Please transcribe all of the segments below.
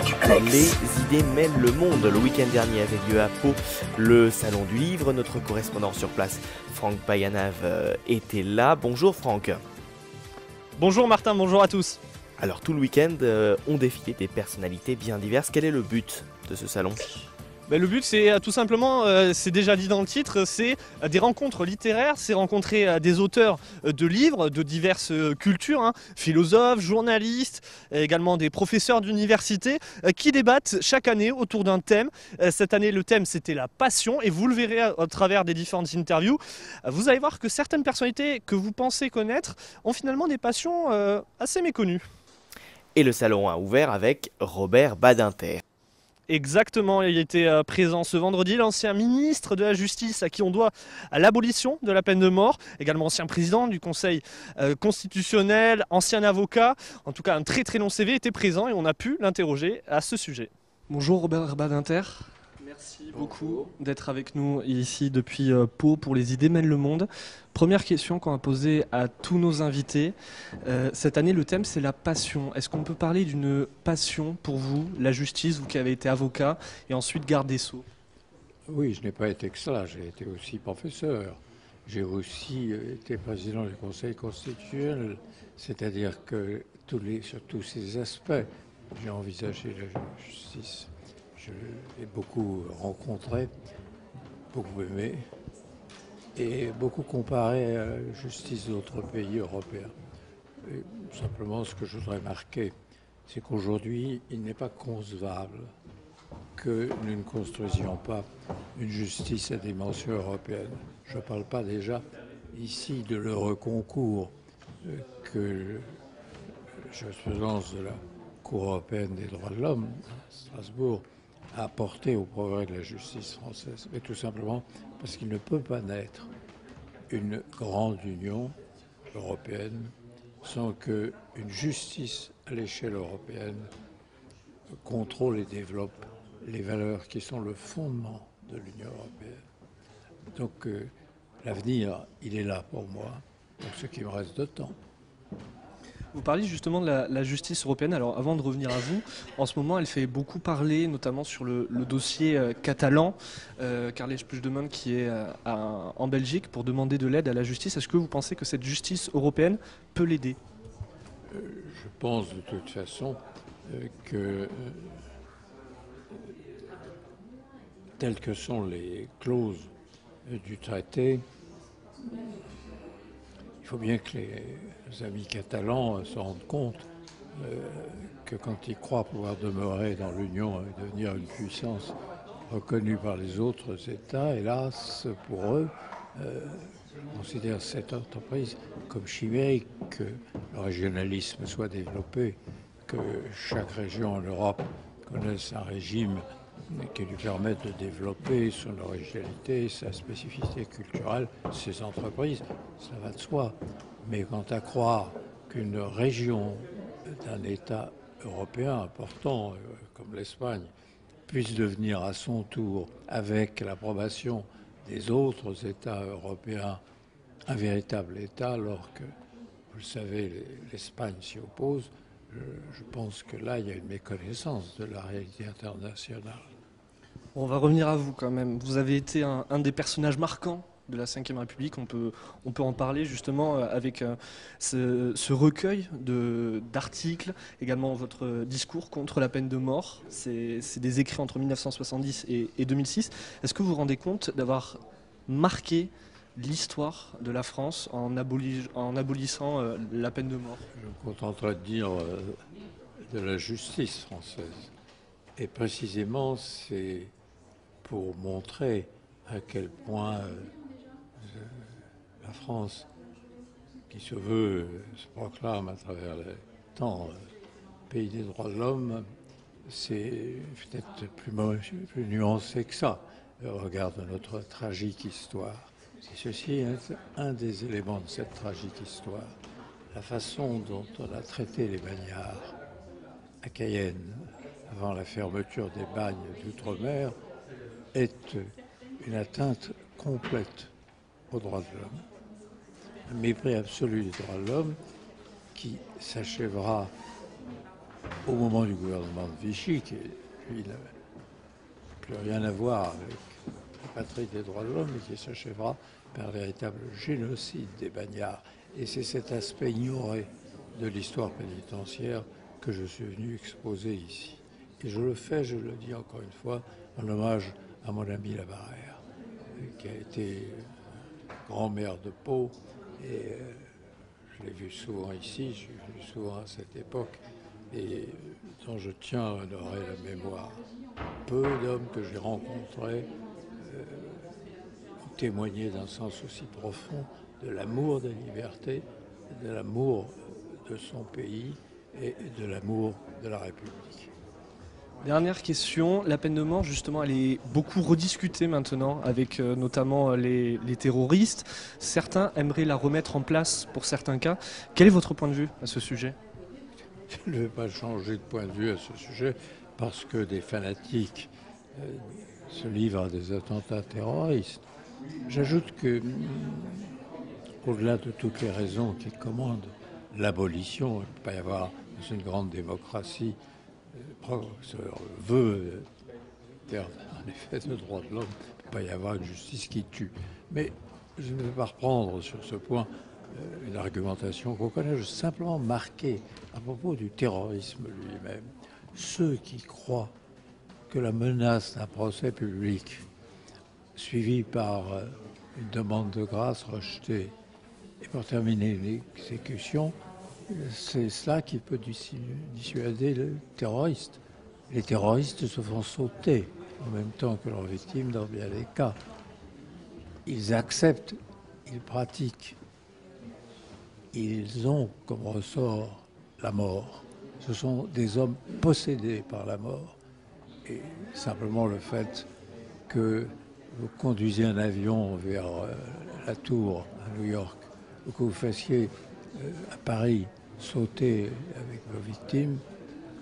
Les idées mènent le monde. Le week-end dernier avait lieu à Pau le Salon du Livre. Notre correspondant sur place, Franck Payanave, était là. Bonjour Franck. Bonjour Martin, bonjour à tous. Alors tout le week-end, ont défilé des personnalités bien diverses. Quel est le but de ce salon ? Le but c'est tout simplement, c'est déjà dit dans le titre, c'est des rencontres littéraires, c'est rencontrer des auteurs de livres de diverses cultures, philosophes, journalistes, également des professeurs d'université qui débattent chaque année autour d'un thème. Cette année le thème c'était la passion et vous le verrez à travers des différentes interviews. Vous allez voir que certaines personnalités que vous pensez connaître ont finalement des passions assez méconnues. Et le salon a ouvert avec Robert Badinter. Exactement, il était présent ce vendredi, l'ancien ministre de la Justice à qui on doit l'abolition de la peine de mort, également ancien président du Conseil constitutionnel, ancien avocat, en tout cas un très très long CV était présent et on a pu l'interroger à ce sujet. Bonjour Robert Badinter. Merci beaucoup d'être avec nous ici depuis Pau pour Les idées mènent le monde. Première question qu'on va poser à tous nos invités. Cette année, le thème, c'est la passion. Est-ce qu'on peut parler d'une passion pour vous, la justice, vous qui avez été avocat et ensuite garde des Sceaux? Oui, je n'ai pas été que cela, j'ai été aussi professeur. J'ai aussi été président du Conseil constitutionnel, c'est-à-dire que sur tous ces aspects, j'ai envisagé la justice. Je l'ai beaucoup rencontré, beaucoup aimé et beaucoup comparé à la justice d'autres pays européens. Et simplement, ce que je voudrais marquer, c'est qu'aujourd'hui, il n'est pas concevable que nous ne construisions pas une justice à dimension européenne. Je ne parle pas déjà ici de l'heureux concours que la jurisprudence de la Cour européenne des droits de l'homme à Strasbourg a apporté au progrès de la justice française, mais tout simplement parce qu'il ne peut pas naître une grande union européenne sans qu'une justice à l'échelle européenne contrôle et développe les valeurs qui sont le fondement de l'Union européenne. Donc l'avenir, il est là pour moi, pour ce qui me reste de temps. Vous parliez justement de la justice européenne. Alors avant de revenir à vous, en ce moment elle fait beaucoup parler, notamment sur le dossier catalan. Carles Puigdemont qui est en Belgique pour demander de l'aide à la justice. Est-ce que vous pensez que cette justice européenne peut l'aider ? Je pense de toute façon que telles que sont les clauses du traité, il faut bien que les amis catalans se rendent compte que quand ils croient pouvoir demeurer dans l'Union et devenir une puissance reconnue par les autres États, hélas, pour eux, je considère cette entreprise comme chimérique, que le régionalisme soit développé, que chaque région en Europe connaisse un régime qui lui permette de développer son originalité, sa spécificité culturelle, ses entreprises, ça va de soi. Mais quant à croire qu'une région d'un État européen important, comme l'Espagne, puisse devenir à son tour, avec l'approbation des autres États européens, un véritable État, alors que, vous le savez, l'Espagne s'y oppose, je pense que là, il y a une méconnaissance de la réalité internationale. On va revenir à vous quand même. Vous avez été un des personnages marquants de la Ve République. On peut en parler justement avec ce recueil d'articles, également votre discours contre la peine de mort. C'est des écrits entre 1970 et 2006. Est-ce que vous vous rendez compte d'avoir marqué l'histoire de la France en abolissant la peine de mort? Je me contenterai de dire de la justice française. Et précisément, c'est pour montrer à quel point la France, qui se proclame à travers le temps pays des droits de l'homme, c'est peut-être plus nuancé que ça, au regard de notre tragique histoire. Et ceci est un des éléments de cette tragique histoire. La façon dont on a traité les bagnards à Cayenne, avant la fermeture des bagnes d'outre-mer, est une atteinte complète aux droits de l'homme. Un mépris absolu des droits de l'homme qui s'achèvera au moment du gouvernement de Vichy, qui lui n'a plus rien à voir avec la patrie des droits de l'homme et qui s'achèvera par un véritable génocide des bagnards. Et c'est cet aspect ignoré de l'histoire pénitentiaire que je suis venu exposer ici. Et je le fais, je le dis encore une fois, en hommage à mon ami Labarrère, qui a été grand-maire de Pau. Et je l'ai vu souvent ici, je suis venu souvent à cette époque, et dont je tiens à honorer la mémoire. Peu d'hommes que j'ai rencontrés ont témoigné d'un sens aussi profond de l'amour des libertés, de l'amour de son pays et de l'amour de la République. Dernière question, la peine de mort justement elle est beaucoup rediscutée maintenant avec notamment les terroristes. Certains aimeraient la remettre en place pour certains cas. Quel est votre point de vue à ce sujet ? Je ne vais pas changer de point de vue à ce sujet parce que des fanatiques se livrent à des attentats terroristes. J'ajoute que, au-delà de toutes les raisons qui commandent l'abolition, il ne peut pas y avoir dans une grande démocratie, ce veut en effet de droits de l'homme, il ne peut pas y avoir une justice qui tue. Mais je ne vais pas reprendre sur ce point une argumentation qu'on connaît. Je veux simplement marquer à propos du terrorisme lui-même. Ceux qui croient que la menace d'un procès public suivi par une demande de grâce rejetée et pour terminer l'exécution, c'est cela qui peut dissuader le terroriste. Les terroristes se font sauter en même temps que leurs victimes dans bien des cas. Ils acceptent, ils pratiquent, ils ont comme ressort la mort. Ce sont des hommes possédés par la mort. Et simplement le fait que vous conduisiez un avion vers la tour à New York, ou que vous fassiez à Paris sauter avec vos victimes,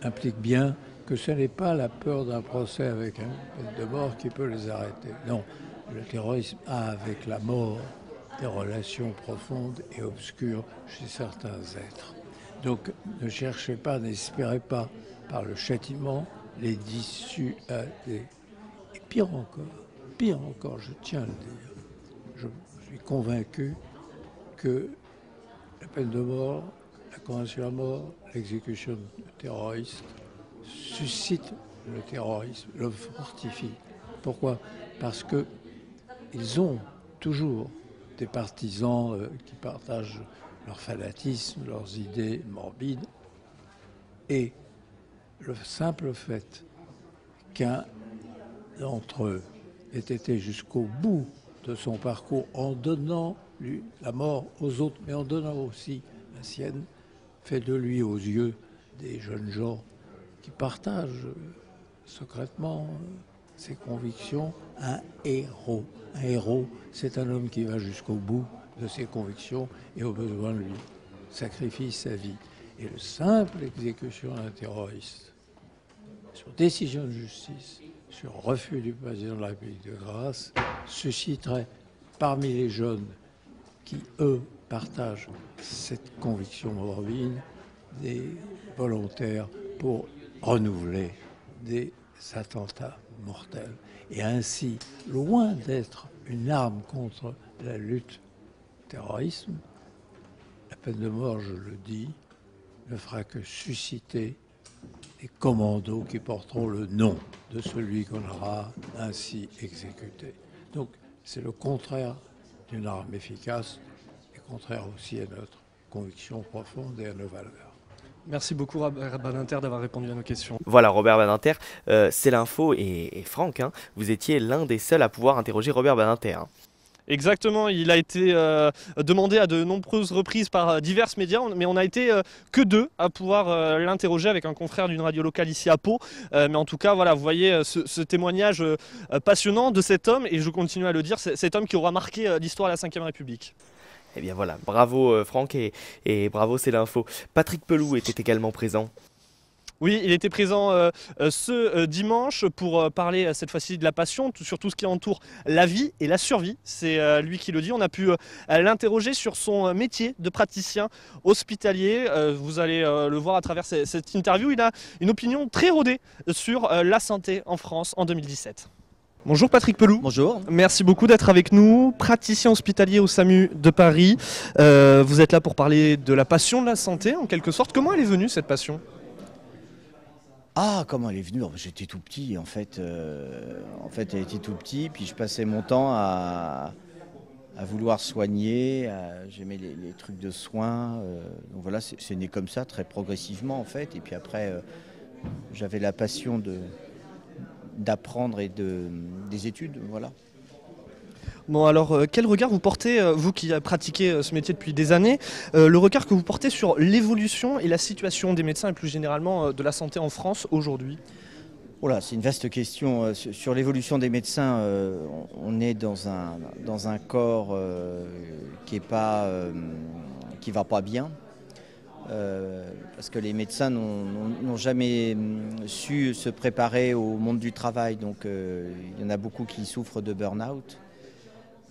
implique bien que ce n'est pas la peur d'un procès avec une peine de mort qui peut les arrêter. Non, le terrorisme a avec la mort des relations profondes et obscures chez certains êtres. Donc ne cherchez pas, n'espérez pas par le châtiment les dissuader. Et pire encore, je tiens à le dire, je suis convaincu que la peine de mort, la condamnation à mort, l'exécution de terroristes suscite le terrorisme, le fortifie. Pourquoi ? Parce qu'ils ont toujours des partisans qui partagent leur fanatisme, leurs idées morbides. Et le simple fait qu'un d'entre eux ait été jusqu'au bout de son parcours en donnant lui, la mort aux autres, mais en donnant aussi la sienne, fait de lui aux yeux des jeunes gens qui partagent secrètement ses convictions un héros. Un héros, c'est un homme qui va jusqu'au bout de ses convictions et au besoin de lui sacrifie sa vie. Et le simple exécution d'un terroriste, sur décision de justice, sur refus du président de la République de grâce, susciterait parmi les jeunes qui, eux, partagent cette conviction morbide, des volontaires pour renouveler des attentats mortels. Et ainsi, loin d'être une arme contre la lutte terrorisme, la peine de mort, je le dis, ne fera que susciter des commandos qui porteront le nom de celui qu'on aura ainsi exécuté. Donc c'est le contraire d'une arme efficace et contraire aussi à notre conviction profonde et à nos valeurs. Merci beaucoup Robert Badinter d'avoir répondu à nos questions. Voilà Robert Badinter, c'est l'info et Franck, vous étiez l'un des seuls à pouvoir interroger Robert Badinter. Exactement, il a été demandé à de nombreuses reprises par divers médias, mais on n'a été que deux à pouvoir l'interroger avec un confrère d'une radio locale ici à Pau. Mais en tout cas, voilà, vous voyez ce témoignage passionnant de cet homme, et je continue à le dire, cet homme qui aura marqué l'histoire de la Ve République. Eh bien voilà, bravo Franck et bravo c'est l'info. Patrick Pelou était également présent. Oui, il était présent ce dimanche pour parler cette fois-ci de la passion, sur tout ce qui entoure la vie et la survie. C'est lui qui le dit. On a pu l'interroger sur son métier de praticien hospitalier. Vous allez le voir à travers cette interview. Il a une opinion très rodée sur la santé en France en 2017. Bonjour Patrick Pelou. Bonjour. Merci beaucoup d'être avec nous, praticien hospitalier au SAMU de Paris. Vous êtes là pour parler de la passion de la santé en quelque sorte. Comment elle est venue cette passion ? Ah, comment elle est venue? J'étais tout petit en fait. Elle était tout petit, puis je passais mon temps à vouloir soigner. J'aimais les trucs de soins. Donc voilà, c'est né comme ça, très progressivement en fait. Et puis après, j'avais la passion d'apprendre et des études, voilà. Bon alors, quel regard vous portez, vous qui pratiquez ce métier depuis des années, le regard que vous portez sur l'évolution et la situation des médecins et plus généralement de la santé en France aujourd'hui ? Voilà, c'est une vaste question. Sur l'évolution des médecins, on est dans un corps qui va pas bien. Parce que les médecins n'ont jamais su se préparer au monde du travail. Donc il y en a beaucoup qui souffrent de burn-out.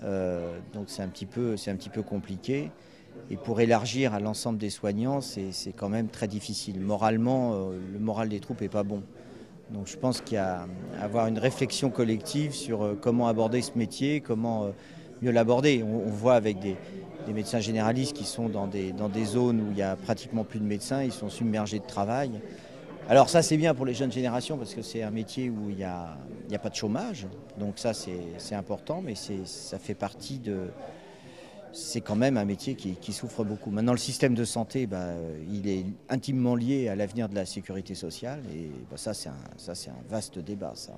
Donc c'est un petit peu compliqué. Et pour élargir à l'ensemble des soignants, c'est quand même très difficile. Moralement, le moral des troupes n'est pas bon. Donc je pense qu'il y a à avoir une réflexion collective sur comment aborder ce métier, comment mieux l'aborder. On voit avec des médecins généralistes qui sont dans des zones où il n'y a pratiquement plus de médecins, ils sont submergés de travail. Alors ça c'est bien pour les jeunes générations parce que c'est un métier où il n'y a pas de chômage, donc ça c'est important, mais ça fait partie de... C'est quand même un métier qui souffre beaucoup. Maintenant le système de santé, il est intimement lié à l'avenir de la sécurité sociale et ça c'est un vaste débat ça.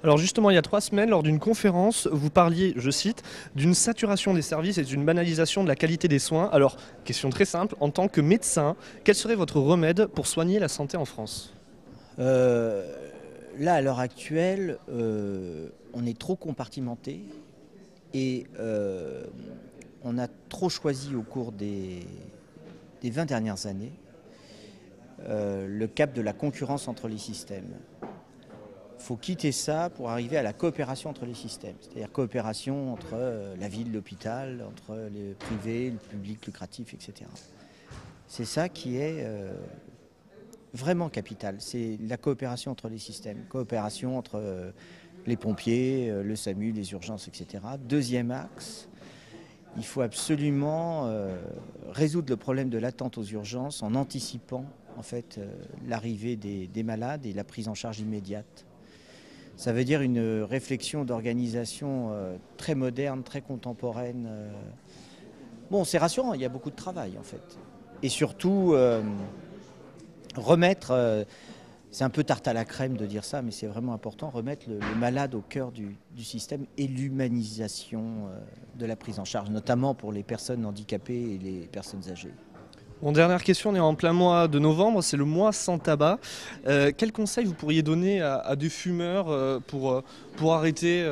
Alors justement, il y a 3 semaines, lors d'une conférence, vous parliez, je cite, d'une saturation des services et d'une banalisation de la qualité des soins. Alors, question très simple, en tant que médecin, quel serait votre remède pour soigner la santé en France ? Là, à l'heure actuelle, on est trop compartimenté et on a trop choisi au cours des 20 dernières années le cap de la concurrence entre les systèmes. Il faut quitter ça pour arriver à la coopération entre les systèmes, c'est-à-dire coopération entre la ville, l'hôpital, entre le privé, le public lucratif, etc. C'est ça qui est vraiment capital, c'est la coopération entre les systèmes, coopération entre les pompiers, le SAMU, les urgences, etc. Deuxième axe, il faut absolument résoudre le problème de l'attente aux urgences en anticipant en fait, l'arrivée des malades et la prise en charge immédiate. Ça veut dire une réflexion d'organisation très moderne, très contemporaine. Bon, c'est rassurant, il y a beaucoup de travail en fait. Et surtout, remettre, c'est un peu tarte à la crème de dire ça, mais c'est vraiment important, remettre le malade au cœur du système et l'humanisation de la prise en charge, notamment pour les personnes handicapées et les personnes âgées. Bon, dernière question, on est en plein mois de novembre, c'est le mois sans tabac. Quel conseil vous pourriez donner à des fumeurs pour arrêter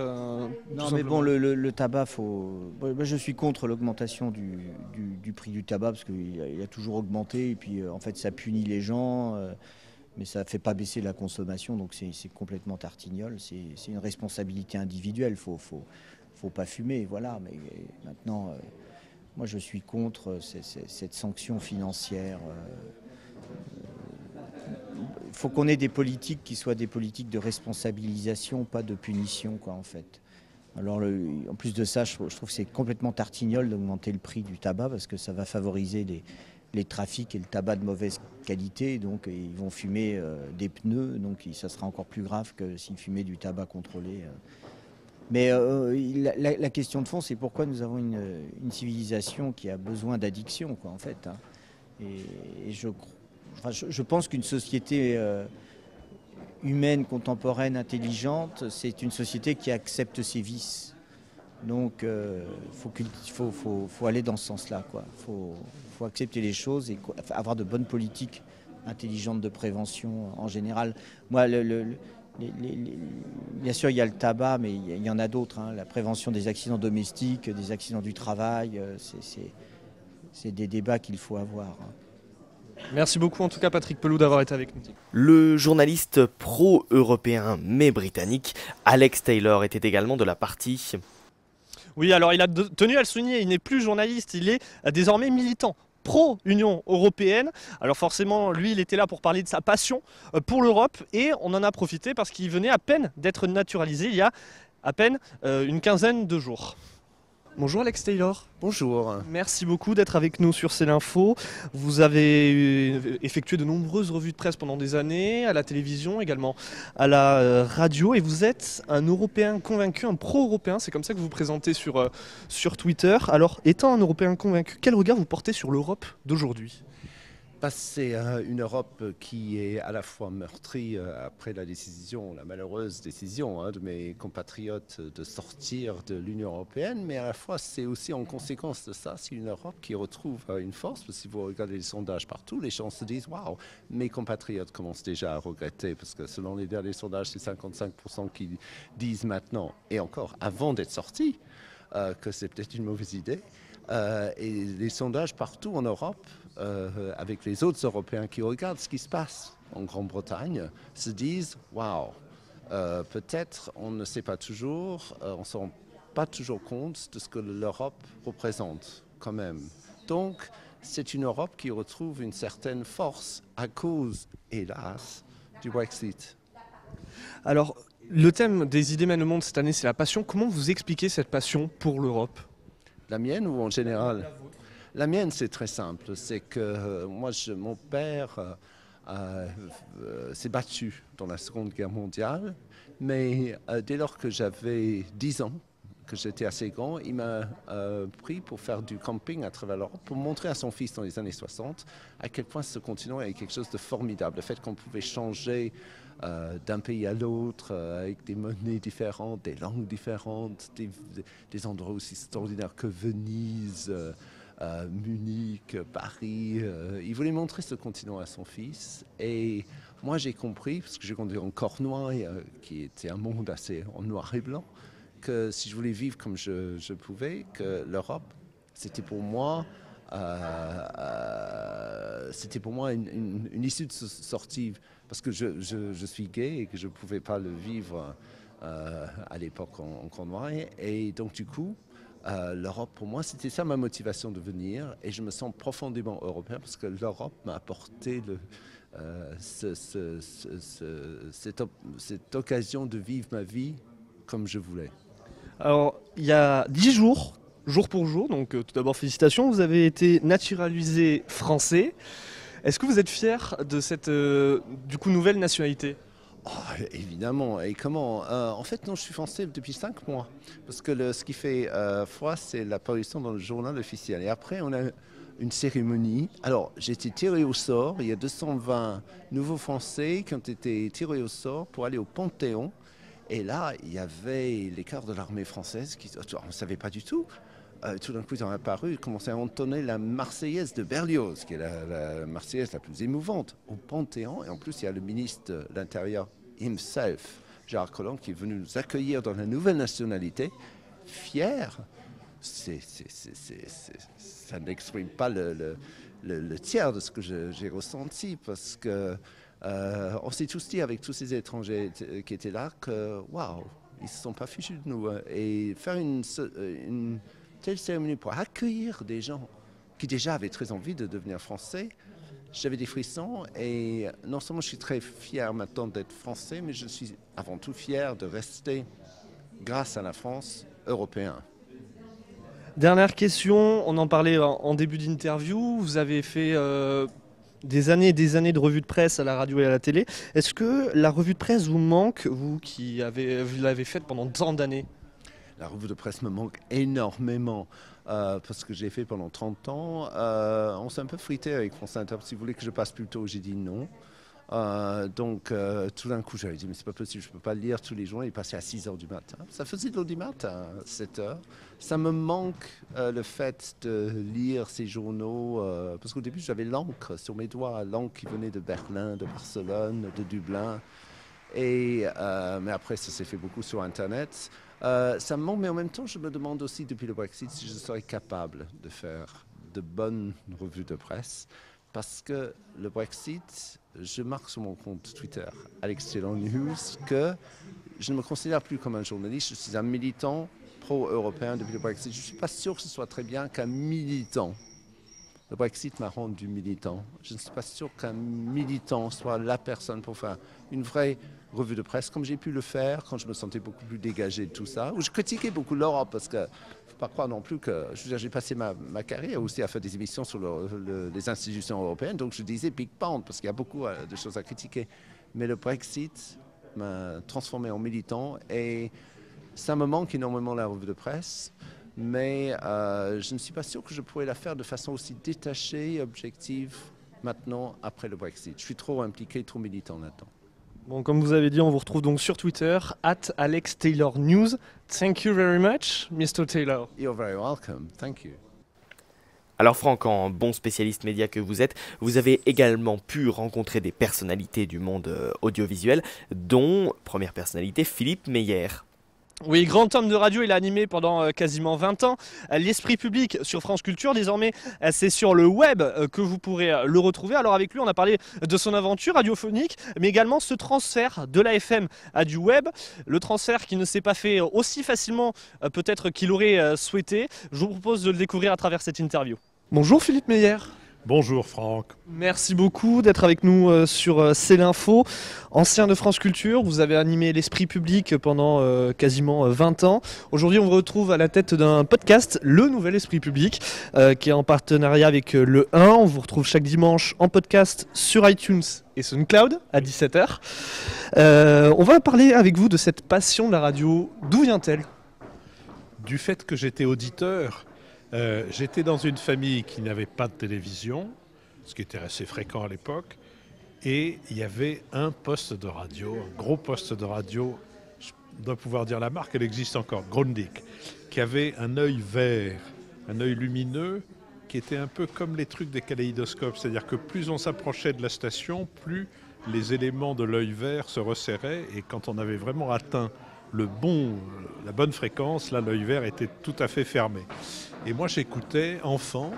Non mais bon, le tabac, moi, je suis contre l'augmentation du prix du tabac parce qu'il a toujours augmenté et puis en fait ça punit les gens, mais ça ne fait pas baisser la consommation, donc c'est complètement tartignol, c'est une responsabilité individuelle, faut pas fumer, voilà, mais maintenant... Moi, je suis contre cette sanction financière. Il faut qu'on ait des politiques qui soient des politiques de responsabilisation, pas de punition, quoi, en fait. Alors, en plus de ça, je trouve que c'est complètement tartignol d'augmenter le prix du tabac parce que ça va favoriser les trafics et le tabac de mauvaise qualité. Donc, ils vont fumer des pneus, donc ça sera encore plus grave que s'ils fumaient du tabac contrôlé. Mais la question de fond, c'est pourquoi nous avons une civilisation qui a besoin d'addiction, quoi, en fait. Hein. Et je pense qu'une société humaine, contemporaine, intelligente, c'est une société qui accepte ses vices. Donc, faut aller dans ce sens-là, quoi. Faut accepter les choses et avoir de bonnes politiques intelligentes de prévention en général. Moi, bien sûr, il y a le tabac, mais il y en a d'autres. Hein. La prévention des accidents domestiques, des accidents du travail, c'est des débats qu'il faut avoir. Hein. Merci beaucoup en tout cas Patrick Pelou d'avoir été avec nous. Le journaliste pro-européen mais britannique Alex Taylor était également de la partie. Oui, alors il a tenu à le souligner, il n'est plus journaliste, il est désormais militant pro-Union européenne. Alors forcément, lui, il était là pour parler de sa passion pour l'Europe et on en a profité parce qu'il venait à peine d'être naturalisé il y a à peine une quinzaine de jours. Bonjour Alex Taylor. Bonjour. Merci beaucoup d'être avec nous sur C'est l'Info. Vous avez effectué de nombreuses revues de presse pendant des années, à la télévision, également à la radio. Et vous êtes un Européen convaincu, un pro-européen. C'est comme ça que vous vous présentez sur Twitter. Alors, étant un Européen convaincu, quel regard vous portez sur l'Europe d'aujourd'hui ? C'est une Europe qui est à la fois meurtrie après la décision, la malheureuse décision de mes compatriotes de sortir de l'Union européenne, mais à la fois c'est aussi en conséquence de ça, c'est une Europe qui retrouve une force. Parce que si vous regardez les sondages partout, les gens se disent waouh, mes compatriotes commencent déjà à regretter parce que selon les derniers sondages, c'est 55% qui disent maintenant et encore avant d'être sortis que c'est peut-être une mauvaise idée. Et les sondages partout en Europe, avec les autres Européens qui regardent ce qui se passe en Grande-Bretagne, se disent « Waouh, peut-être on ne sait pas toujours, on ne se rend pas toujours compte de ce que l'Europe représente quand même. » Donc, c'est une Europe qui retrouve une certaine force à cause, hélas, du Brexit. Alors, le thème des idées mènent le monde cette année, c'est la passion. Comment vous expliquez cette passion pour l'Europe ? La mienne ou en général ? La mienne, c'est très simple. C'est que mon père s'est battu dans la Seconde Guerre mondiale, mais dès lors que j'avais 10 ans, que j'étais assez grand, il m'a pris pour faire du camping à travers l'Europe, pour montrer à son fils dans les années 60 à quel point ce continent avait quelque chose de formidable. Le fait qu'on pouvait changer d'un pays à l'autre avec des monnaies différentes, des langues différentes, des endroits aussi extraordinaires que Venise, Munich, Paris. Il voulait montrer ce continent à son fils et moi j'ai compris, parce que j'ai grandi en Cornouailles, qui était un monde assez en noir et blanc, que si je voulais vivre comme je pouvais, que l'Europe, c'était pour moi une issue de sortie, parce que je suis gay et que je ne pouvais pas le vivre à l'époque en Cornouailles. Et donc du coup, l'Europe pour moi, c'était ça ma motivation de venir. Et je me sens profondément européen parce que l'Europe m'a apporté cette occasion de vivre ma vie comme je voulais. Alors, il y a 10 jours, jour pour jour, donc tout d'abord félicitations, vous avez été naturalisé français. Est-ce que vous êtes fier de cette nouvelle nationalité ? Oh, évidemment. Et comment en fait, non, je suis français depuis 5 mois. Parce que ce qui fait foi, c'est l'apparition dans le journal officiel. Et après, on a une cérémonie. Alors, j'ai été tiré au sort. Il y a 220 nouveaux Français qui ont été tirés au sort pour aller au Panthéon. Et là, il y avait les chœurs de l'armée française, on ne savait pas du tout. Tout d'un coup, ils ont apparu, ils commençaient à entonner la Marseillaise de Berlioz, qui est la Marseillaise la plus émouvante, au Panthéon. Et en plus, il y a le ministre de l'Intérieur himself, Gérard Collomb, qui est venu nous accueillir dans la nouvelle nationalité, fier. Ça n'exprime pas le tiers de ce que j'ai ressenti, parce que on s'est tous dit avec tous ces étrangers qui étaient là que waouh, ils ne se sont pas fichus de nous. Et faire une telle cérémonie pour accueillir des gens qui déjà avaient très envie de devenir français, j'avais des frissons. Et non seulement je suis très fier maintenant d'être français, mais je suis avant tout fier de rester, grâce à la France, européen. Dernière question, on en parlait en début d'interview, vous avez fait des années et des années de revues de presse à la radio et à la télé. Est-ce que la revue de presse vous manque, vous qui l'avez faite pendant tant d'années ? La revue de presse me manque énormément parce que j'ai fait pendant 30 ans. On s'est un peu frité avec France Inter. Si vous voulez que je passe plus tôt, j'ai dit non. Donc tout d'un coup, j'avais dit mais c'est pas possible, je peux pas le lire tous les jours. Il passait à 6h du matin. Ça faisait de l'audimat à 7h. Ça me manque le fait de lire ces journaux parce qu'au début j'avais l'encre sur mes doigts, l'encre qui venait de Berlin, de Barcelone, de Dublin. Mais après ça s'est fait beaucoup sur Internet. Ça me manque, mais en même temps je me demande aussi depuis le Brexit si je serais capable de faire de bonnes revues de presse. parce que le Brexit, je marque sur mon compte Twitter, Alex Taylor News, que je ne me considère plus comme un journaliste, je suis un militant pro-européen depuis le Brexit. Je ne suis pas sûr que ce soit très bien qu'un militant. Le Brexit m'a rendu militant. Je ne suis pas sûr qu'un militant soit la personne pour faire une vraie revue de presse, comme j'ai pu le faire quand je me sentais beaucoup plus dégagé de tout ça, où je critiquais beaucoup l'Europe, parce que faut pas croire non plus que j'ai passé ma carrière aussi à faire des émissions sur les institutions européennes, donc je disais Big Band, parce qu'il y a beaucoup de choses à critiquer. Mais le Brexit m'a transformé en militant et ça me manque énormément la revue de presse, mais je ne suis pas sûr que je pourrais la faire de façon aussi détachée et objective maintenant après le Brexit. Je suis trop impliqué, trop militant là-dedans. Bon, comme vous avez dit, on vous retrouve donc sur Twitter, @AlexTaylorNews. Thank you very much, Mr. Taylor. You're very welcome. Thank you. Alors Franck, en bon spécialiste média que vous êtes, vous avez également pu rencontrer des personnalités du monde audiovisuel, dont, première personnalité, Philippe Meyer. Oui, grand homme de radio, il a animé pendant quasiment 20 ans l'Esprit public sur France Culture. Désormais, c'est sur le web que vous pourrez le retrouver. Alors avec lui, on a parlé de son aventure radiophonique, mais également ce transfert de la FM à du web. Le transfert qui ne s'est pas fait aussi facilement peut-être qu'il aurait souhaité. Je vous propose de le découvrir à travers cette interview. Bonjour Philippe Meyer. Bonjour Franck. Merci beaucoup d'être avec nous sur C'est l'Info. Ancien de France Culture, vous avez animé l'Esprit public pendant quasiment 20 ans. Aujourd'hui, on vous retrouve à la tête d'un podcast, Le Nouvel Esprit public, qui est en partenariat avec le 1. On vous retrouve chaque dimanche en podcast sur iTunes et SoundCloud à 17h. On va parler avec vous de cette passion de la radio. D'où vient-elle ? Du fait que j'étais auditeur, j'étais dans une famille qui n'avait pas de télévision, ce qui était assez fréquent à l'époque, et il y avait un poste de radio, un gros poste de radio, je dois pouvoir dire la marque, elle existe encore, Grundig, qui avait un œil vert, un œil lumineux, qui était un peu comme les trucs des kaléidoscopes, c'est-à-dire que plus on s'approchait de la station, plus les éléments de l'œil vert se resserraient, et quand on avait vraiment atteint la bonne fréquence, là l'œil vert était tout à fait fermé. Et moi j'écoutais, enfant,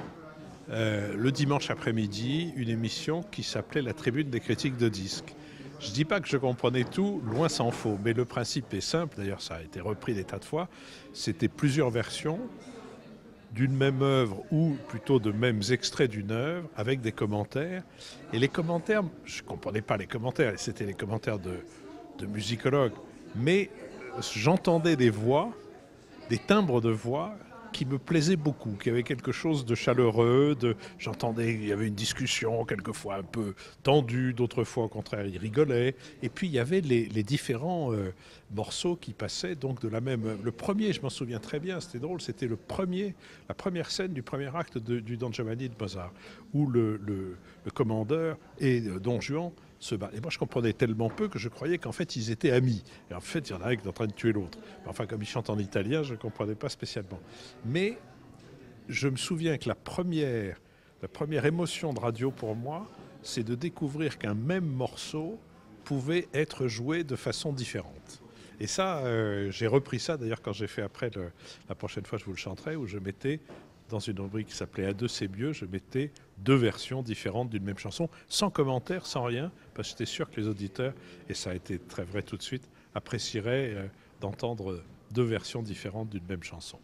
le dimanche après-midi, une émission qui s'appelait La Tribune des critiques de disques. Je ne dis pas que je comprenais tout, loin s'en faut, mais le principe est simple, d'ailleurs ça a été repris des tas de fois, c'était plusieurs versions d'une même œuvre ou plutôt de mêmes extraits d'une œuvre avec des commentaires. Et les commentaires, je ne comprenais pas les commentaires, c'était les commentaires de musicologues, mais j'entendais des voix, des timbres de voix qui me plaisaient beaucoup, qui avaient quelque chose de chaleureux, j'entendais, il y avait une discussion quelquefois un peu tendue, d'autres fois au contraire ils rigolaient, et puis il y avait les différents morceaux qui passaient donc de la même... Le premier, je m'en souviens très bien, c'était drôle, c'était la première scène du premier acte du Don Giovanni de Mozart, où le commandeur et Don Juan se battent. Et moi, je comprenais tellement peu que je croyais qu'en fait, ils étaient amis. Et en fait, il y en a un qui est en train de tuer l'autre. Enfin, comme ils chantent en italien, je ne comprenais pas spécialement. Mais je me souviens que la première émotion de radio pour moi, c'est de découvrir qu'un même morceau pouvait être joué de façon différente. Et ça, j'ai repris ça, d'ailleurs, quand j'ai fait après, la prochaine fois, je vous le chanterai, où je mettais... Dans une rubrique qui s'appelait « À deux, c'est mieux », je mettais 2 versions différentes d'une même chanson, sans commentaire, sans rien, parce que j'étais sûr que les auditeurs, et ça a été très vrai tout de suite, apprécieraient d'entendre 2 versions différentes d'une même chanson.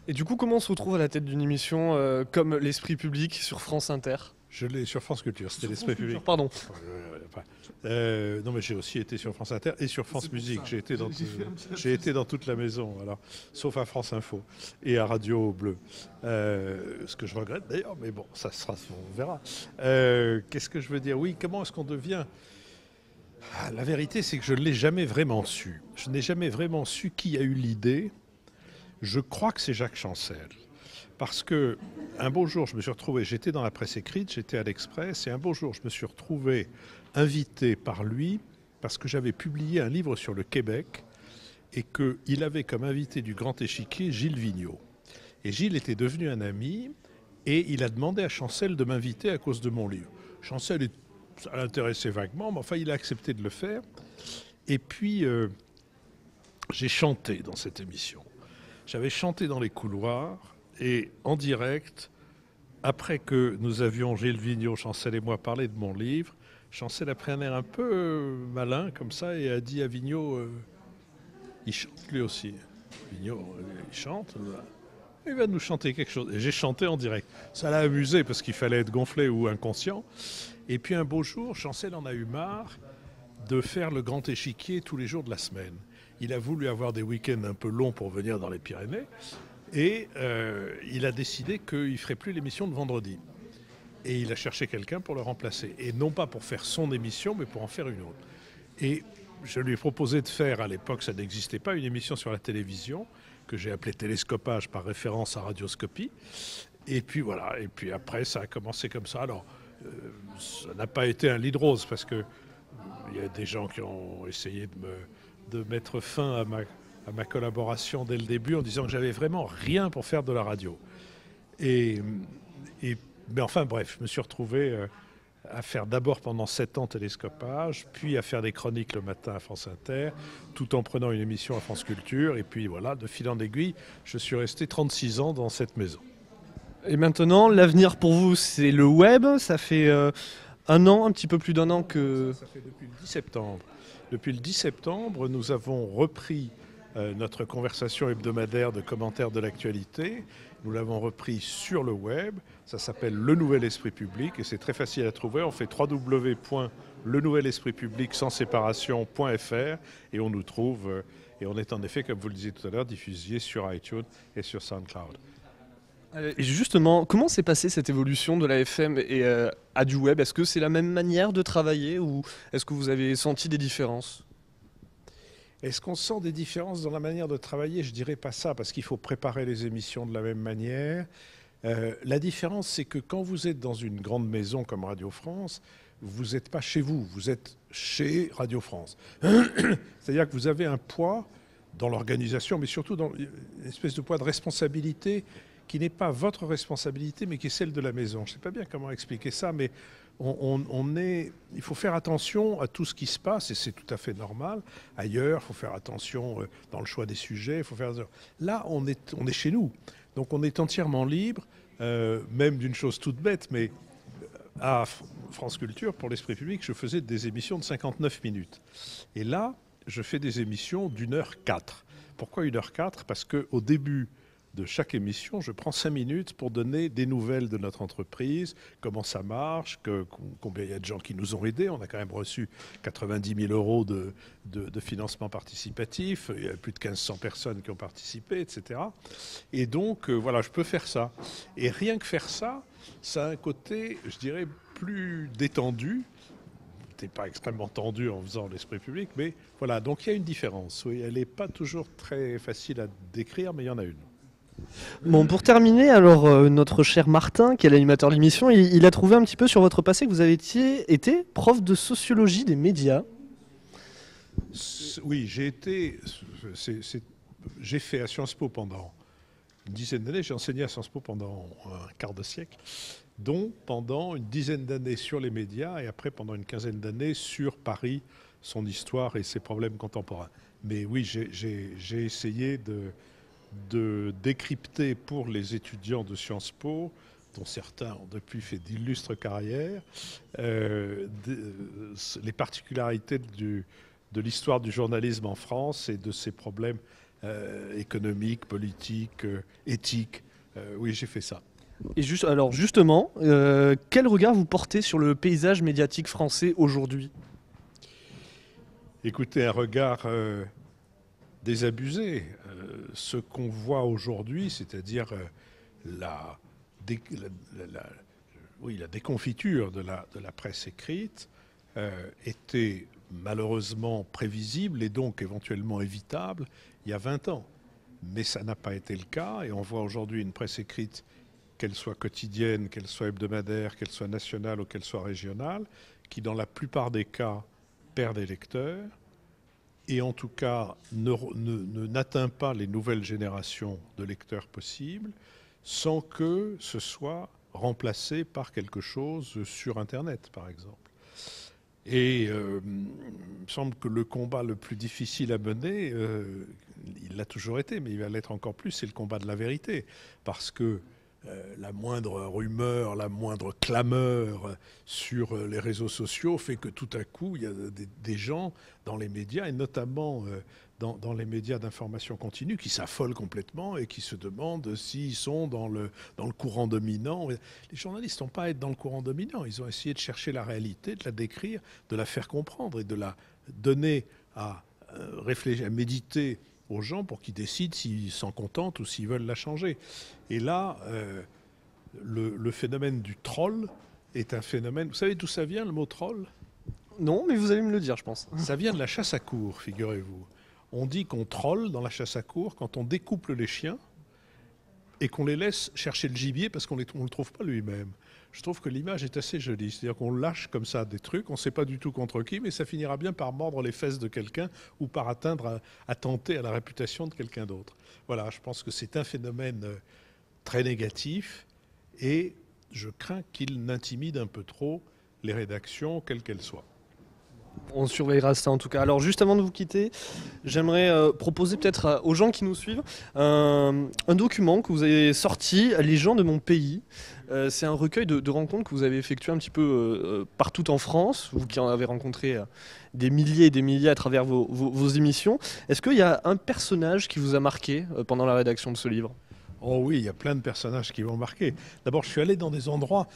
Et du coup, comment on se retrouve à la tête d'une émission comme l'Esprit public sur France Inter ? Je l'ai sur France Culture, c'était l'Esprit public. Pardon. Non, mais j'ai aussi été sur France Inter et sur France Musique. J'ai été dans toute la maison, alors, sauf à France Info et à Radio Bleu. Ce que je regrette d'ailleurs, mais bon, ça sera, on verra. Qu'est-ce que je veux dire ? Oui, comment est-ce qu'on devient ? La vérité, c'est que je ne l'ai jamais vraiment su. Je n'ai jamais vraiment su qui a eu l'idée. Je crois que c'est Jacques Chancel. Parce que un beau jour, je me suis retrouvé, j'étais dans la presse écrite, j'étais à l'Express, et un beau jour, je me suis retrouvé invité par lui, parce que j'avais publié un livre sur le Québec, et qu'il avait comme invité du Grand Échiquier Gilles Vigneault. Et Gilles était devenu un ami, et il a demandé à Chancel de m'inviter à cause de mon livre. Chancel, ça l'intéressait vaguement, mais enfin, il a accepté de le faire. Et puis, j'ai chanté dans cette émission. J'avais chanté dans les couloirs, et en direct, après que nous avions, Gilles Vigneault, Chancel et moi, parlé de mon livre, Chancel a pris un air un peu malin, comme ça, et a dit à Vigneault, il chante lui aussi. Vigneault, il chante, il va nous chanter quelque chose. Et j'ai chanté en direct. Ça l'a amusé, parce qu'il fallait être gonflé ou inconscient. Et puis un beau jour, Chancel en a eu marre de faire le grand échiquier tous les jours de la semaine. Il a voulu avoir des week-ends un peu longs pour venir dans les Pyrénées. Et il a décidé qu'il ne ferait plus l'émission de vendredi. Et il a cherché quelqu'un pour le remplacer. Et non pas pour faire son émission, mais pour en faire une autre. Et je lui ai proposé de faire, à l'époque ça n'existait pas, une émission sur la télévision, que j'ai appelée Télescopage par référence à Radioscopie. Et puis voilà, et puis après ça a commencé comme ça. Alors, ça n'a pas été un lit de rose, parce que il y a des gens qui ont essayé de mettre fin à ma collaboration dès le début en disant que j'avais vraiment rien pour faire de la radio. Mais enfin bref, je me suis retrouvé à faire d'abord pendant 7 ans Télescopage, puis à faire des chroniques le matin à France Inter, tout en prenant une émission à France Culture. Et puis voilà, de fil en aiguille, je suis resté 36 ans dans cette maison. Et maintenant, l'avenir pour vous, c'est le web. Ça fait un an, un petit peu plus d'un an que... Ça fait depuis le 10 septembre. Depuis le 10 septembre, nous avons repris notre conversation hebdomadaire de commentaires de l'actualité. Nous l'avons repris sur le web. Ça s'appelle Le Nouvel Esprit Public et c'est très facile à trouver. On fait www.lenouvelespritpublic sans séparation.fr et on nous trouve. Et on est en effet, comme vous le disiez tout à l'heure, diffusé sur iTunes et sur SoundCloud. Et justement, comment s'est passée cette évolution de la FM et à du web? Est-ce que c'est la même manière de travailler ou est-ce que vous avez senti des différences? Est-ce qu'on sent des différences dans la manière de travailler? Je dirais pas ça, parce qu'il faut préparer les émissions de la même manière. La différence, c'est que quand vous êtes dans une grande maison comme Radio France, vous n'êtes pas chez vous, vous êtes chez Radio France. C'est-à-dire que vous avez un poids dans l'organisation, mais surtout dans une espèce de poids de responsabilité qui n'est pas votre responsabilité, mais qui est celle de la maison. Je ne sais pas bien comment expliquer ça, mais il faut faire attention à tout ce qui se passe, et c'est tout à fait normal. Ailleurs, il faut faire attention dans le choix des sujets. Là, on est chez nous. Donc on est entièrement libre, même d'une chose toute bête, mais à France Culture, pour l'Esprit Public, je faisais des émissions de 59 minutes. Et là, je fais des émissions d'1h04. Pourquoi 1h04? Parce qu'au début de chaque émission, je prends 5 minutes pour donner des nouvelles de notre entreprise, comment ça marche, combien il y a de gens qui nous ont aidés. On a quand même reçu 90 000 euros de financement participatif. Il y a plus de 1500 personnes qui ont participé, etc. Et donc, voilà, je peux faire ça. Et rien que faire ça, ça a un côté, je dirais, plus détendu. C'est pas extrêmement tendu en faisant l'Esprit Public, mais voilà. Donc, il y a une différence. Oui, elle n'est pas toujours très facile à décrire, mais il y en a une. Bon, pour terminer, alors notre cher Martin, qui est l'animateur de l'émission, il a trouvé un petit peu sur votre passé que vous avez été prof de sociologie des médias. Oui, j'ai fait à Sciences Po pendant une dizaine d'années. J'ai enseigné à Sciences Po pendant un quart de siècle, dont pendant une dizaine d'années sur les médias et après pendant une quinzaine d'années sur Paris, son histoire et ses problèmes contemporains. Mais oui, j'ai essayé de décrypter pour les étudiants de Sciences Po, dont certains ont depuis fait d'illustres carrières, les particularités de l'histoire du journalisme en France et de ses problèmes économiques, politiques, éthiques. Oui, j'ai fait ça. Et alors justement, quel regard vous portez sur le paysage médiatique français aujourd'hui? Écoutez, un regard désabusé. Ce qu'on voit aujourd'hui, c'est-à-dire la déconfiture de la presse écrite, était malheureusement prévisible et donc éventuellement évitable il y a 20 ans. Mais ça n'a pas été le cas et on voit aujourd'hui une presse écrite, qu'elle soit quotidienne, qu'elle soit hebdomadaire, qu'elle soit nationale ou qu'elle soit régionale, qui dans la plupart des cas perd des lecteurs et en tout cas n'atteint pas les nouvelles générations de lecteurs possibles sans que ce soit remplacé par quelque chose sur Internet, par exemple. Et il me semble que le combat le plus difficile à mener, il l'a toujours été, mais il va l'être encore plus, c'est le combat de la vérité. Parce que la moindre rumeur, la moindre clameur sur les réseaux sociaux fait que tout à coup, il y a des gens dans les médias, et notamment dans les médias d'information continue, qui s'affolent complètement et qui se demandent s'ils sont dans le courant dominant. Les journalistes n'ont pas à être dans le courant dominant. Ils ont essayé de chercher la réalité, de la décrire, de la faire comprendre et de la donner à réfléchir, à méditer aux gens pour qu'ils décident s'ils s'en contentent ou s'ils veulent la changer. Et là, le phénomène du troll est un phénomène... Vous savez d'où ça vient, le mot troll? Non, mais vous allez me le dire, je pense. Ça vient de la chasse à courre, figurez-vous. On dit qu'on troll dans la chasse à courre quand on découple les chiens et qu'on les laisse chercher le gibier parce qu'on ne le trouve pas lui-même. Je trouve que l'image est assez jolie. C'est-à-dire qu'on lâche comme ça des trucs, on ne sait pas du tout contre qui, mais ça finira bien par mordre les fesses de quelqu'un ou par attenter à la réputation de quelqu'un d'autre. Voilà, je pense que c'est un phénomène très négatif et je crains qu'il n'intimide un peu trop les rédactions, quelles qu'elles soient. On surveillera ça en tout cas. Alors juste avant de vous quitter, j'aimerais proposer peut-être aux gens qui nous suivent un document que vous avez sorti, Les gens de mon pays. C'est un recueil de rencontres que vous avez effectué un petit peu partout en France, vous qui en avez rencontré des milliers et des milliers à travers vos émissions. Est-ce qu'il y a un personnage qui vous a marqué pendant la rédaction de ce livre ? Oh oui, il y a plein de personnages qui m'ont marqué. D'abord, je suis allé dans des endroits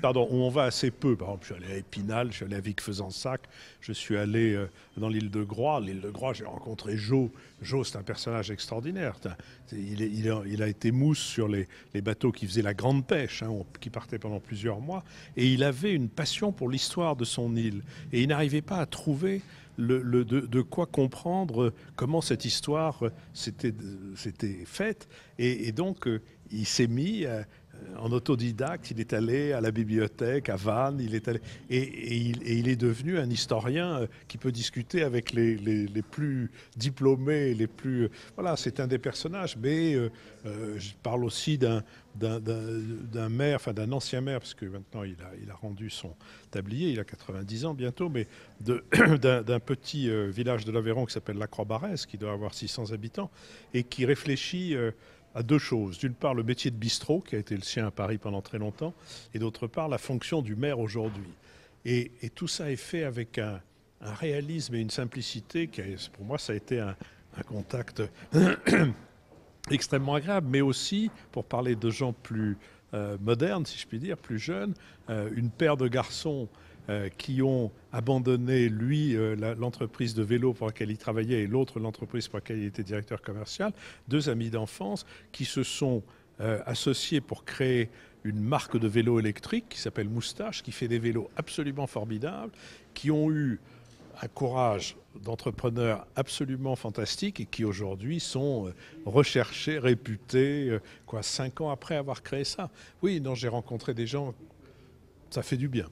pardon, où on va assez peu. Par exemple, je suis allé à Épinal, je suis allé à Vic-Fezensac, je suis allé dans l'île de Groix. L'île de Groix, j'ai rencontré Jo. Jo, c'est un personnage extraordinaire. Il a été mousse sur les bateaux qui faisaient la grande pêche, qui partaient pendant plusieurs mois. Et il avait une passion pour l'histoire de son île. Et il n'arrivait pas à trouver de quoi comprendre comment cette histoire s'était faite. Et donc, il s'est mis en autodidacte, il est allé à la bibliothèque, à Vannes, et il est devenu un historien qui peut discuter avec les plus diplômés, les plus... Voilà, c'est un des personnages, mais je parle aussi d'un maire, enfin d'un ancien maire, parce que maintenant il a rendu son tablier, il a 90 ans bientôt, mais d'un petit village de l'Aveyron qui s'appelle La Croix-Barrès, qui doit avoir 600 habitants, et qui réfléchit à deux choses. D'une part, le métier de bistrot, qui a été le sien à Paris pendant très longtemps, et d'autre part, la fonction du maire aujourd'hui. Et tout ça est fait avec un réalisme et une simplicité qui, pour moi, ça a été un contact extrêmement agréable, mais aussi, pour parler de gens plus modernes, si je puis dire, plus jeunes, une paire de garçons qui ont abandonné, lui, l'entreprise de vélo pour laquelle il travaillait et l'autre, l'entreprise pour laquelle il était directeur commercial, deux amis d'enfance qui se sont associés pour créer une marque de vélo électrique qui s'appelle Moustache, qui fait des vélos absolument formidables, qui ont eu un courage d'entrepreneurs absolument fantastique et qui aujourd'hui sont recherchés, réputés, 5 ans après avoir créé ça. Oui, non, j'ai rencontré des gens, ça fait du bien.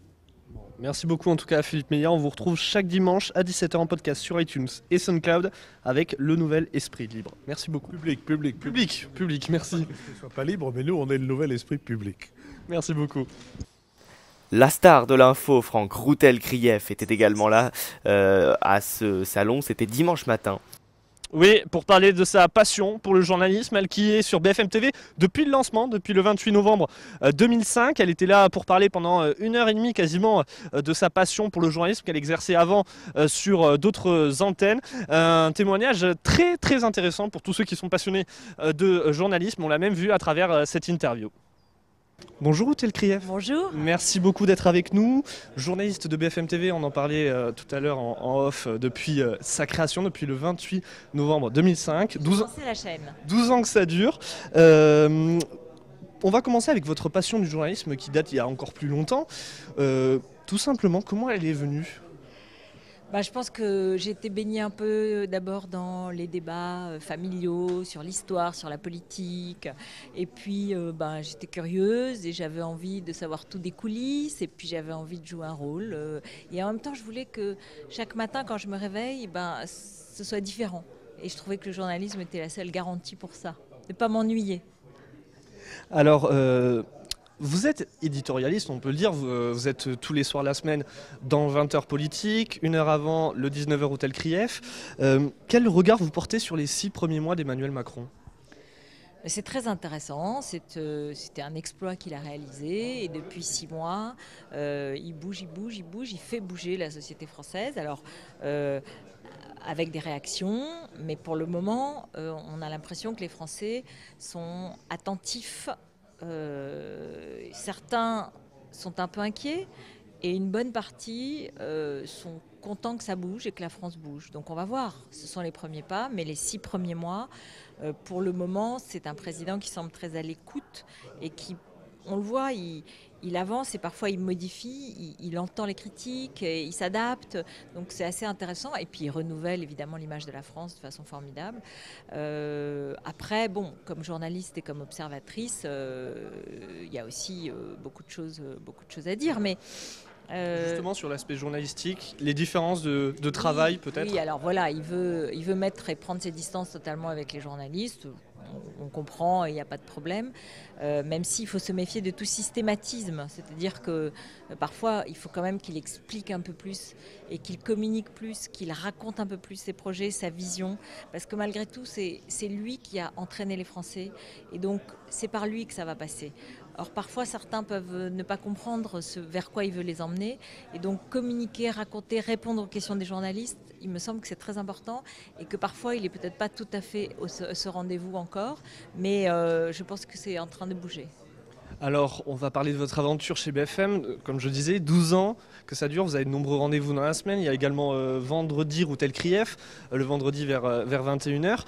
Merci beaucoup en tout cas à Philippe Meillat. On vous retrouve chaque dimanche à 17h en podcast sur iTunes et SoundCloud avec le nouvel Esprit Libre. Merci beaucoup. Public, merci. Que ce soit pas libre, mais nous, on est le nouvel esprit public. Merci beaucoup. La star de l'info, Franck Routel-Krief, était également là à ce salon. C'était dimanche matin. Oui, pour parler de sa passion pour le journalisme, elle qui est sur BFM TV depuis le lancement, depuis le 28 novembre 2005. Elle était là pour parler pendant 1h30 quasiment de sa passion pour le journalisme qu'elle exerçait avant sur d'autres antennes. Un témoignage très très intéressant pour tous ceux qui sont passionnés de journalisme. On l'a même vu à travers cette interview. Bonjour Routel-Krief. Bonjour. Merci beaucoup d'être avec nous. Journaliste de BFM TV, on en parlait tout à l'heure en off depuis sa création, depuis le 28 novembre 2005. 12 ans que ça dure. On va commencer avec votre passion du journalisme qui date il y a encore plus longtemps. Tout simplement, comment elle est venue ? Je pense que j'ai été baignée un peu d'abord dans les débats familiaux, sur l'histoire, sur la politique. Et puis j'étais curieuse et j'avais envie de savoir tout des coulisses. Et puis j'avais envie de jouer un rôle. Et en même temps, je voulais que chaque matin, quand je me réveille, ce soit différent. Et je trouvais que le journalisme était la seule garantie pour ça, de ne pas m'ennuyer. Alors... Vous êtes éditorialiste, on peut le dire, vous êtes tous les soirs la semaine dans 20h politique, 1 heure avant le 19h Routel-Krief. Quel regard vous portez sur les 6 premiers mois d'Emmanuel Macron ? C'est très intéressant, c'était un exploit qu'il a réalisé et depuis 6 mois, il bouge, il fait bouger la société française. Alors, avec des réactions, mais pour le moment, on a l'impression que les Français sont attentifs. Certains sont un peu inquiets et une bonne partie sont contents que ça bouge et que la France bouge. Donc on va voir, ce sont les premiers pas, mais les 6 premiers mois, pour le moment, c'est un président qui semble très à l'écoute et qui, on le voit, il avance et parfois il modifie, il entend les critiques, et il s'adapte, donc c'est assez intéressant. Et puis il renouvelle évidemment l'image de la France de façon formidable. Après, bon, comme journaliste et comme observatrice, il y a aussi beaucoup de choses à dire, mais Justement sur l'aspect journalistique, les différences de travail peut-être. Oui, alors voilà, il veut mettre et prendre ses distances totalement avec les journalistes. On comprend, il n'y a pas de problème, même s'il faut se méfier de tout systématisme. C'est-à-dire que parfois, il faut quand même qu'il explique un peu plus et qu'il communique plus, qu'il raconte un peu plus ses projets, sa vision. Parce que malgré tout, c'est lui qui a entraîné les Français. Et donc, c'est par lui que ça va passer. Or, parfois, certains peuvent ne pas comprendre vers quoi il veut les emmener. Et donc, communiquer, raconter, répondre aux questions des journalistes, il me semble que c'est très important et que parfois, il n'est peut-être pas tout à fait à ce rendez-vous encore. Mais je pense que c'est en train de bouger. Alors, on va parler de votre aventure chez BFM. Comme je disais, 12 ans que ça dure. Vous avez de nombreux rendez-vous dans la semaine. Il y a également vendredi Routel Krief, le vendredi vers 21h.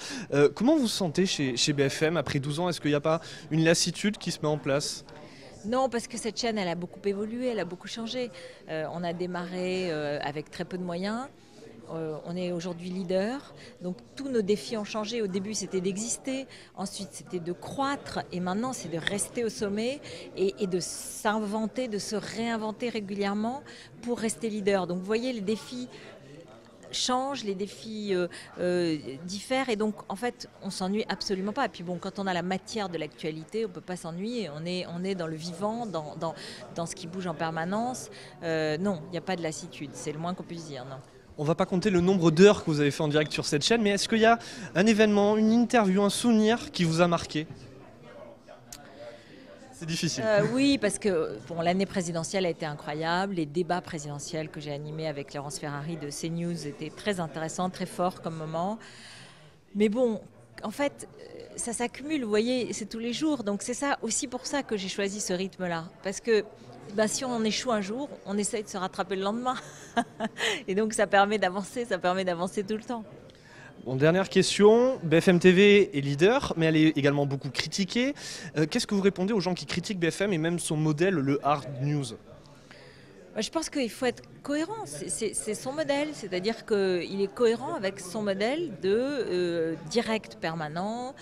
Comment vous vous sentez chez BFM après 12 ans? Est-ce qu'il n'y a pas une lassitude qui se met en place? Non, parce que cette chaîne, elle a beaucoup évolué, elle a beaucoup changé. On a démarré avec très peu de moyens. On est aujourd'hui leader, donc tous nos défis ont changé. Au début, c'était d'exister, ensuite c'était de croître, et maintenant c'est de rester au sommet et de s'inventer, de se réinventer régulièrement pour rester leader. Donc vous voyez, les défis changent, les défis diffèrent, et donc en fait on s'ennuie absolument pas. Et puis bon, quand on a la matière de l'actualité, on peut pas s'ennuyer, on est dans le vivant, dans ce qui bouge en permanence. Non, il n'y a pas de lassitude, c'est le moins qu'on puisse dire, non. On ne va pas compter le nombre d'heures que vous avez fait en direct sur cette chaîne, mais est-ce qu'il y a un événement, une interview, un souvenir qui vous a marqué? C'est difficile. Oui, parce que bon, l'année présidentielle a été incroyable. Les débats présidentiels que j'ai animés avec Laurence Ferrari de CNews étaient très intéressants, très forts comme moment. Mais bon, en fait, ça s'accumule, vous voyez, c'est tous les jours. Donc c'est ça aussi pour ça que j'ai choisi ce rythme-là. Parce que si on échoue un jour, on essaye de se rattraper le lendemain. Et donc ça permet d'avancer tout le temps. Bon, dernière question, BFM TV est leader, mais elle est également beaucoup critiquée. Qu'est-ce que vous répondez aux gens qui critiquent BFM et même son modèle, le hard news? Je pense qu'il faut être cohérent, c'est son modèle, c'est-à-dire qu'il est cohérent avec son modèle de direct permanent.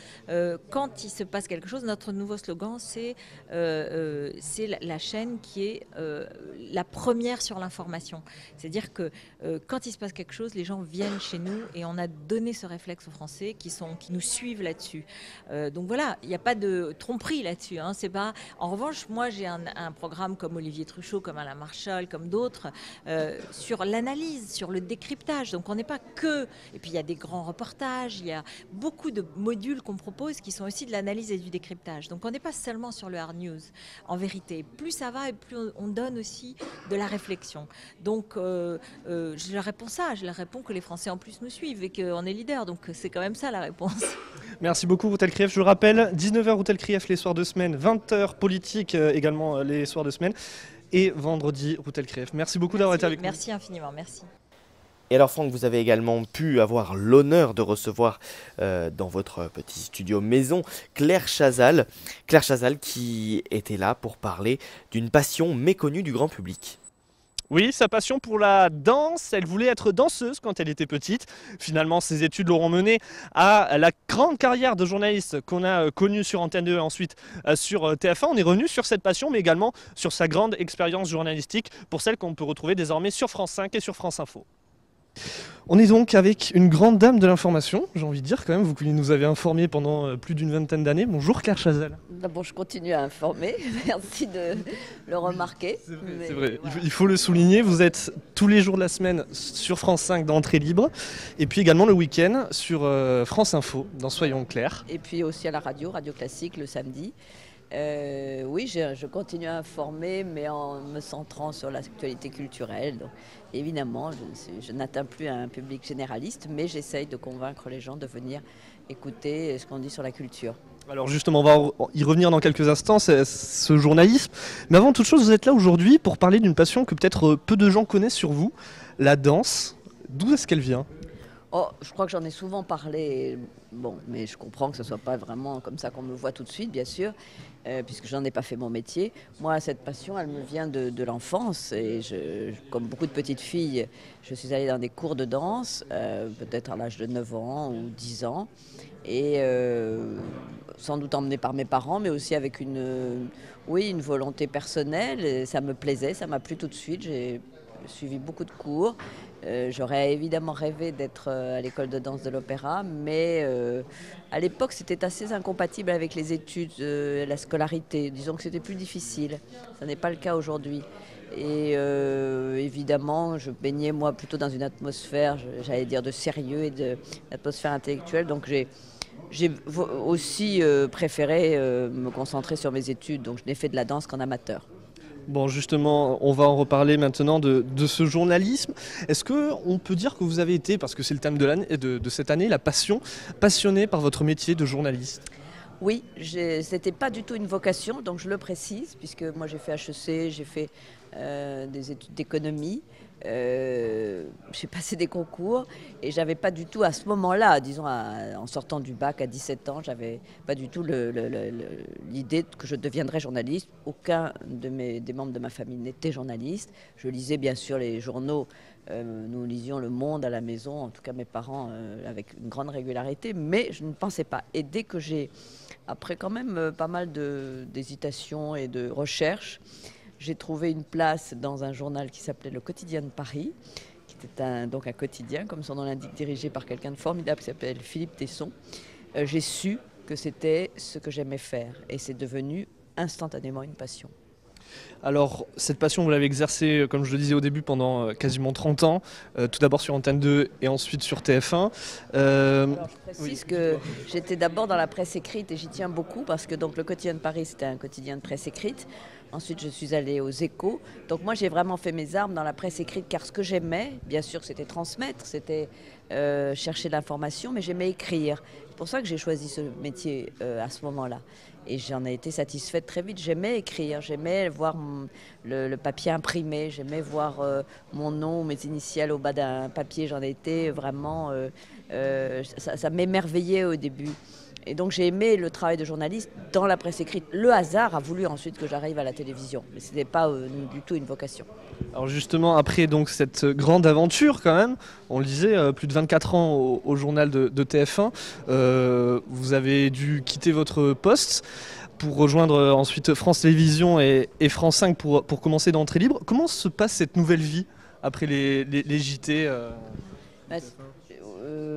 Quand il se passe quelque chose, notre nouveau slogan, c'est la chaîne qui est la première sur l'information. C'est-à-dire que quand il se passe quelque chose, les gens viennent chez nous et on a donné ce réflexe aux Français qui nous suivent là-dessus. Donc voilà, il n'y a pas de tromperie là-dessus. Hein, c'est pas... En revanche, moi j'ai un programme comme Olivier Truchot, comme Alain Marchal, comme d'autres, sur l'analyse, sur le décryptage. Donc on n'est pas que... Et puis il y a des grands reportages, il y a beaucoup de modules qu'on propose qui sont aussi de l'analyse et du décryptage. Donc on n'est pas seulement sur le hard news. En vérité, plus ça va et plus on donne aussi de la réflexion. Donc je leur réponds ça, je leur réponds que les Français en plus nous suivent et qu'on est leader. Donc c'est quand même ça la réponse. Merci beaucoup Routel Krief. Je le rappelle, 19h Routel Krief les soirs de semaine, 20h politique également les soirs de semaine. Et vendredi, Routel Krief. Merci beaucoup d'avoir été avec nous. Merci infiniment, merci. Et alors Franck, vous avez également pu avoir l'honneur de recevoir dans votre petit studio maison Claire Chazal. Claire Chazal qui était là pour parler d'une passion méconnue du grand public. Oui, sa passion pour la danse, elle voulait être danseuse quand elle était petite. Finalement, ses études l'auront menée à la grande carrière de journaliste qu'on a connue sur Antenne 2 et ensuite sur TF1. On est revenu sur cette passion, mais également sur sa grande expérience journalistique, pour celle qu'on peut retrouver désormais sur France 5 et sur France Info. On est donc avec une grande dame de l'information, j'ai envie de dire quand même, vous qui nous avez informés pendant plus d'une vingtaine d'années. Bonjour Claire Chazal. D'abord, je continue à informer, merci de le remarquer. C'est vrai. Il faut le souligner, vous êtes tous les jours de la semaine sur France 5 dans Entrée Libre, et puis également le week-end sur France Info dans Soyons Clairs. Et puis aussi à la radio, Radio Classique le samedi. Oui, je continue à informer, mais en me centrant sur l'actualité culturelle. Donc, évidemment, je n'atteins plus un public généraliste, mais j'essaye de convaincre les gens de venir écouter ce qu'on dit sur la culture. Alors justement, on va y revenir dans quelques instants, c'est ce journalisme. Mais avant toute chose, vous êtes là aujourd'hui pour parler d'une passion que peut-être peu de gens connaissent sur vous, la danse. D'où est-ce qu'elle vient ? Oh, je crois que j'en ai souvent parlé, bon, mais je comprends que ce ne soit pas vraiment comme ça qu'on me voit tout de suite, bien sûr, puisque je n'en ai pas fait mon métier. Moi, cette passion, elle me vient de l'enfance, et comme beaucoup de petites filles, je suis allée dans des cours de danse, peut-être à l'âge de 9 ans ou 10 ans, et sans doute emmenée par mes parents, mais aussi avec une volonté personnelle, et ça me plaisait, ça m'a plu tout de suite, j'ai suivi beaucoup de cours. J'aurais évidemment rêvé d'être à l'école de danse de l'opéra, mais à l'époque c'était assez incompatible avec les études, la scolarité. Disons que c'était plus difficile. Ça n'est pas le cas aujourd'hui. Et évidemment, je baignais moi plutôt dans une atmosphère, j'allais dire, de sérieux et d'atmosphère intellectuelle. Donc j'ai aussi préféré me concentrer sur mes études. Donc je n'ai fait de la danse qu'en amateur. Bon, justement, on va en reparler maintenant de ce journalisme. Est-ce qu'on peut dire que vous avez été, parce que c'est le thème de cette année, passionnée par votre métier de journaliste ? Oui, c'était pas du tout une vocation, donc je le précise, puisque moi j'ai fait HEC, j'ai fait des études d'économie, j'ai passé des concours et j'avais pas du tout à ce moment-là, disons en sortant du bac à 17 ans, j'avais pas du tout l'idée que je deviendrais journaliste. Aucun des membres de ma famille n'était journaliste. Je lisais bien sûr les journaux, nous lisions Le Monde à la maison, en tout cas mes parents avec une grande régularité, mais je ne pensais pas. Et dès que après quand même pas mal d'hésitations et de recherches, j'ai trouvé une place dans un journal qui s'appelait Le Quotidien de Paris, qui était donc un quotidien, comme son nom l'indique, dirigé par quelqu'un de formidable qui s'appelle Philippe Tesson. J'ai su que c'était ce que j'aimais faire et c'est devenu instantanément une passion. Alors, cette passion, vous l'avez exercée, comme je le disais au début, pendant quasiment 30 ans, tout d'abord sur Antenne 2 et ensuite sur TF1. Alors, je précise que j'étais d'abord dans la presse écrite et j'y tiens beaucoup parce que donc, le Quotidien de Paris, c'était un quotidien de presse écrite. Ensuite, je suis allée aux Échos. Donc moi, j'ai vraiment fait mes armes dans la presse écrite car ce que j'aimais, bien sûr, c'était transmettre, c'était chercher de l'information, mais j'aimais écrire. C'est pour ça que j'ai choisi ce métier à ce moment-là. Et j'en ai été satisfaite très vite. J'aimais écrire, j'aimais voir le papier imprimé, j'aimais voir mon nom, mes initiales au bas d'un papier. J'en ai été vraiment... ça m'émerveillait au début. Et donc j'ai aimé le travail de journaliste dans la presse écrite. Le hasard a voulu ensuite que j'arrive à la télévision, mais ce n'était pas du tout une vocation. Alors justement, après donc, cette grande aventure quand même, on le disait, plus de 24 ans au journal de TF1, vous avez dû quitter votre poste pour rejoindre ensuite France Télévisions et France 5 pour commencer d'Entrée Libre. Comment se passe cette nouvelle vie après les JT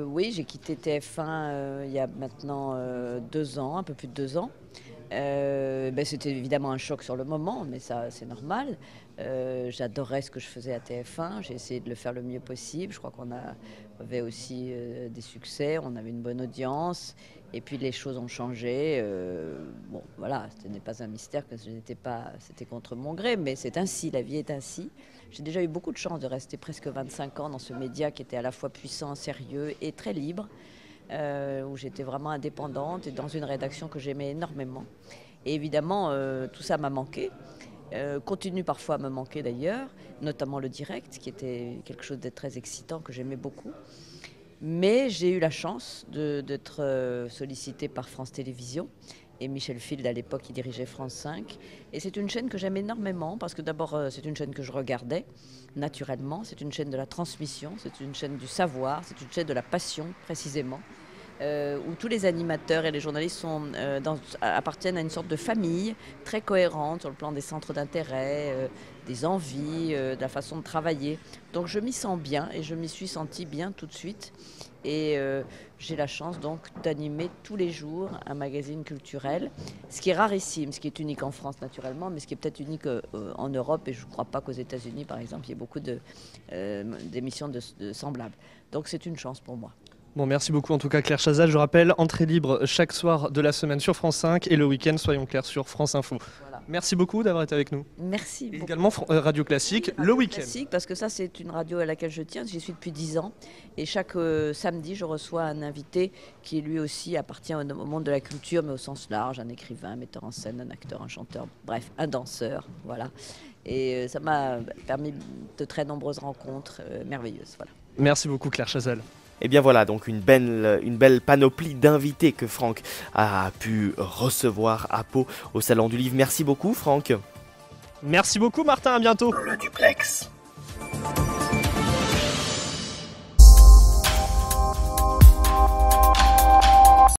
Oui, j'ai quitté TF1 il y a maintenant 2 ans, un peu plus de 2 ans. C'était évidemment un choc sur le moment, mais ça c'est normal. J'adorais ce que je faisais à TF1, j'ai essayé de le faire le mieux possible. Je crois qu'on avait aussi des succès, on avait une bonne audience, et puis les choses ont changé. Bon, voilà, ce n'est pas un mystère que c'était contre mon gré, mais c'est ainsi, la vie est ainsi. J'ai déjà eu beaucoup de chance de rester presque 25 ans dans ce média qui était à la fois puissant, sérieux et très libre, où j'étais vraiment indépendante et dans une rédaction que j'aimais énormément. Et évidemment, tout ça m'a manqué, continue parfois à me manquer d'ailleurs, notamment le direct, qui était quelque chose de très excitant, que j'aimais beaucoup. Mais j'ai eu la chance d'être sollicitée par France Télévisions et Michel Field à l'époque qui dirigeait France 5. Et c'est une chaîne que j'aime énormément parce que d'abord c'est une chaîne que je regardais naturellement, c'est une chaîne de la transmission, c'est une chaîne du savoir, c'est une chaîne de la passion précisément. où tous les animateurs et les journalistes appartiennent à une sorte de famille très cohérente sur le plan des centres d'intérêt, des envies, de la façon de travailler. Donc je m'y sens bien et je m'y suis sentie bien tout de suite. Et j'ai la chance donc d'animer tous les jours un magazine culturel, ce qui est rarissime, ce qui est unique en France naturellement, mais ce qui est peut-être unique en Europe, et je ne crois pas qu'aux États-Unis par exemple il y ait beaucoup d'émissions de semblables. Donc c'est une chance pour moi. Bon, merci beaucoup en tout cas Claire Chazal. Je rappelle, entrée libre chaque soir de la semaine sur France 5 et le week-end, soyons clairs, sur France Info. Voilà. Merci beaucoup d'avoir été avec nous. Merci Et beaucoup. également Radio Classique, le week-end. Classique, parce que ça c'est une radio à laquelle je tiens, j'y suis depuis 10 ans. Et chaque samedi, je reçois un invité qui lui aussi appartient au monde de la culture, mais au sens large, un écrivain, un metteur en scène, un acteur, un chanteur, bref, un danseur. Voilà. Et ça m'a permis de très nombreuses rencontres merveilleuses. Voilà. Merci beaucoup Claire Chazal. Et bien voilà, donc une belle panoplie d'invités que Franck a pu recevoir à Pau au Salon du Livre. Merci beaucoup Franck. Merci beaucoup Martin, à bientôt. Le duplex.